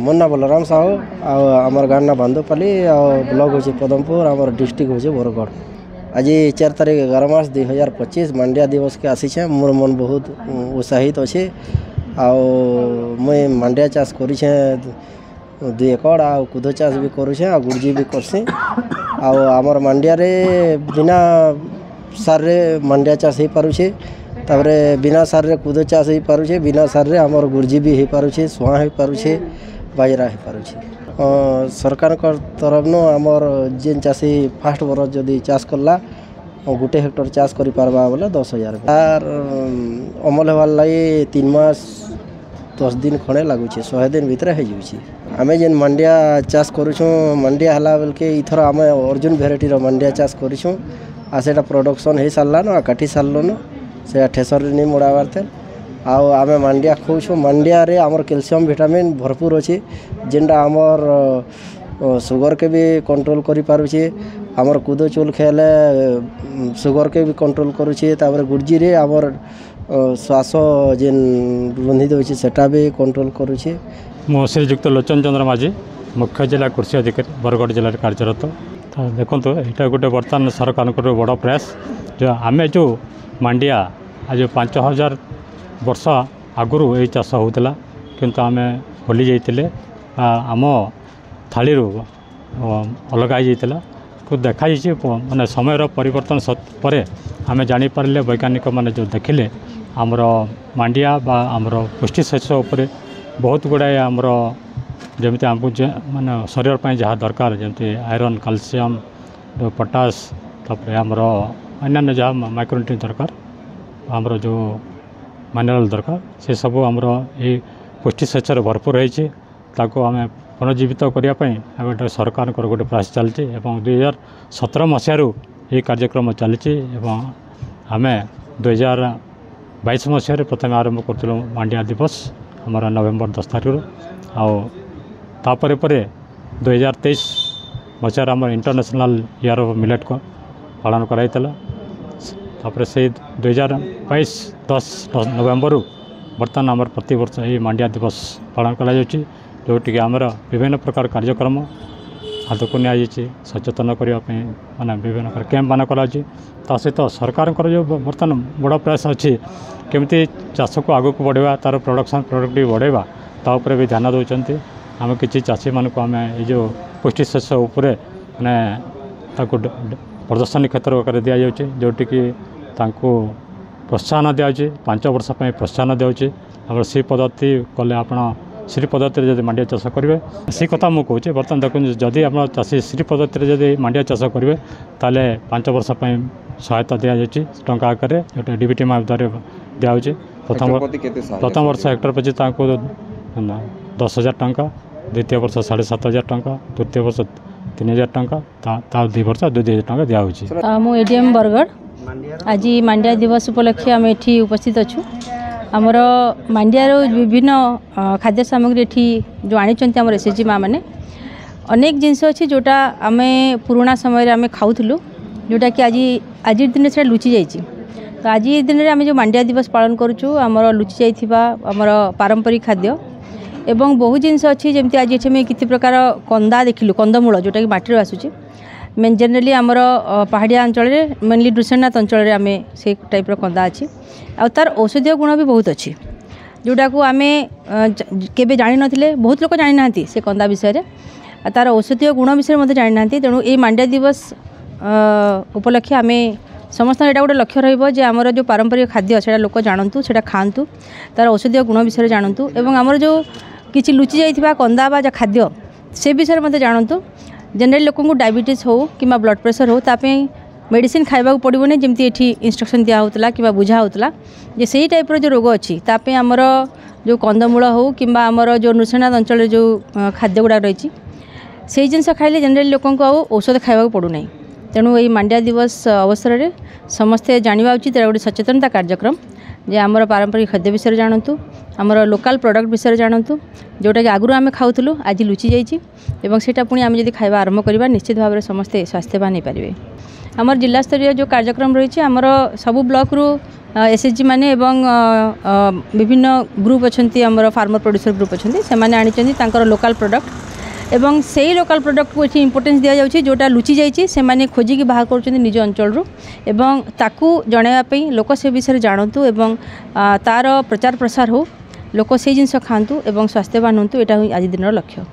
मोर ना बलराम साहू आमर गाँव ना बांदोपाली ब्लॉक हो पदमपुर आमर डिस्ट्रिक्ट हो बरगढ़। आज 4 तारीख 11 मार्च 2025 मांडिया दिवस के आसीछे। मोर मन बहुत उत्साहित अच्छे। मुई मांडिया चाष करें 2 एकड़ आ कुदो चाष भी करुचे आ गुर्जी भी करसी। आमर मांडिया रे बिना सार रे मांडिया चाष हो पारुछे। तापरे बिना सार रे कुदो चाष हो पारुछे। बिना सार रे आमर गुर्जी भी हो पारुछे, सुहा हो पारुछे, बाजरा हो पारुछे। सरकार तरफ न आमर जेन चाषी फास्ट बरस जदि चाष कला 1 हेक्टर चाष कर पारबा बोले 10,000 तार अमल होवार लगी 3 मास 10 दिन खड़े लगुचे 100 दिन भितर हो जाऊँगी। आम जेन मांडिया चाष करुँ मांडिया है बेल के इथर आम अर्जुन भेराइटर मांडिया चाष करुँ आ सेटा प्रोडक्शन हो सारान आ काटी सारूँ से ठेसर नहीं मुड़ाबार थे। आम मांडिया खाऊँ मांडिया रे आमर कैल्शियम विटामिन भरपूर अच्छे जेनटा आमर सुगर के भी कंट्रोल करि पारुछे। आमर कूदो चोल खेले सुगर के भी कंट्रोल करुछे। तापर गुर्जी रे आमर श्वास जेन रुंधी दउछे सेटा भी कंट्रोल करुछे। मो श्रीयुक्त लोचन चंद्र माझी मुख्य जिला कृषि अधिकारी बरगढ़ जिले में कार्यरत। देखो यहाँ गोटे बर्तमान सरकार बड़ प्रयास जो आम जो मांडिया आज 5,000 वर्ष आगु यही चाष होता किंतु आम भूली जाइए आम थाली अलग हो जाता को देखा माने समय परिवर्तन पर आम जापारे वैज्ञानिक मैंने जो देखिले आमर मांडिया बा आमर पुष्टि शस्य उपर बहुत गुड़ाए आमर जमी आमको माने शरीर पर जहाँ दरकार जमी आयरन कैल्शियम पोटास तापर आमर अन्य जहाँ माइक्रोन्यूट्रिएंट दरकार आमर जो मिनरल दरकार से सब आमर ये पुष्टि शस्य भरपूर रही आम पुनर्जीवित करने सरकार गोटे प्रयास चलती 2017 मसीह ये कार्यक्रम चलती आम 2022 मसीह प्रथम आरंभ करूँ मांडिया दिवस हमारा नवेम्बर 10 तारीख आपर 2023 मसीह आम इंटरनेशनल ईयर ऑफ मिलेट को पालन कराइला। से 2022 10 नवेम्बर बर्तमान आमर प्रति वर्ष ये मांडिया दिवस पालन करा जोटि आमर विभिन्न प्रकार कार्यक्रम हाथ को नि सचेतन करने माने विभिन्न प्रकार कैंप मान करा सहित सरकार जो बर्तमान बड़ प्रयास अच्छी केमती चाष को आग को बढ़ेगा तार प्रोडक्शन प्रोडक्टिव बढ़ेगा तापर भी ध्यान दौरान आम कि चाषी मान को आम ये पुष्टि शस्य उपरे माने प्रदर्शनी क्षेत्र दि जाऊँगी जोटि प्रोत्साहन दि 5 वर्ष प्रोत्साहन दिखे आम सी पद्धति कले आप श्री पद्धति जब मांडिया चाष करेंगे सी कथा मुझे कहूँ बर्तमान देखो जदि आप चाषी श्री पद्धति जब मांडिया चाष करेंगे ताले 5 वर्ष सहायता दि जाऊँगी टंका आकार जो डीबीटी द्वारा दिखे प्रथम वर्ष हेक्टर प्रति 10,000 टंका द्वितीय वर्ष 7,500 टंका तृतीय वर्ष 3,000 टंका 2 वर्ष 2,000 टंका दिखाई। मु एडीएम बरगढ़ आज मांडिया दिवस उपलक्षे आम ये उपस्थित अच्छु। आमर मांडियार विभिन्न खाद्य सामग्री एठी जो आनी आम एसएचजी माँ मैंने अनेक जिनस अच्छी जोटा आम पुराना समय आम खाऊलु जोटा कि आज दिन से लुचि जाइए। तो आज दिन में आम जो मांडिया दिवस पालन करुचु आमर लुचि जाइथिबा आमर पारंपरिक खाद्य एवं बहु जिनस अच्छी जमी आज ये किसी प्रकार कंदा देखिलु कंदमूल जोटा कि माटी आसूची मेन जेनराली आमर पहाड़िया अंचल मेनली नृसिंहनाथ अंचल आम से टाइप कंदा अच्छी आ तार औषधीय गुण भी बहुत अच्छी जोटा को आम केबे जानी नथिले बहुत लोग जानी नांती से कंदा विषय तार औषधीय गुण विषय जानी नांती। तेणु ये मांडिया दिवस उपलक्षे आम समस्त यहाँ गोटे लक्ष्य रही आमर जो पारंपरिक खाद्य से लोक जानतु से खातु तार औषधीय गुण विषय जानतु एवं आमर जो किसी लुचि जाइथिबा कंदा बा खाद्य से विषय मत जानतु। जनरल लोक को डायबिटीज हो कि ब्लड प्रेशर हो तापे मेडिसिन खाइबा पड़ोनी जमी ये इंस्ट्रक्शन दिया होता कि बुझा होता जे सही टाइप जो रोग अच्छी तापे आमर जो कंदमूल हो कि आमर जो नृसिंहनाथ अंचल जो खाद्य गुड़ा रही से जिनस खाइले जनरल लोक औषध खाइबा पड़ूना। तेणु ये मांडिया दिवस अवसर में समस्ते जाना उचित गोटे सचेतनता कार्यक्रम जे आमर पारंपरिक खाद्य विषय जानतु आमर लोकल प्रोडक्ट विषय जानतु जोटा कि आगुरी आम खाऊलु आज लुचि जाइए से पुणी आम जब खाଇବା आरंभ करवा निश्चित भाव में समस्ते स्वास्थ्यवान हो पारे। आमर जिला स्तरीय जो कार्यक्रम रही आमर सबू ब्लॉक रु एसएचजी माने एवं विभिन्न ग्रुप अच्छा आमर फार्मर प्रोड्यूसर ग्रुप अच्छा से आनी लोकल प्रोडक्ट एवं से ही लोकल प्रोडक्ट को ये इंपोर्टेंस दिया जाउछि जोटा लुचि जाइछि से माने खोजिकी बाहर कर निज अंचल रु एवं ताकू जणाइबा लोक से विषय जानतु एवं तार प्रचार प्रसार हो लोक से जिनस खातु एवं स्वास्थ्यवान हूँ यहाँ आज दिन लक्ष्य।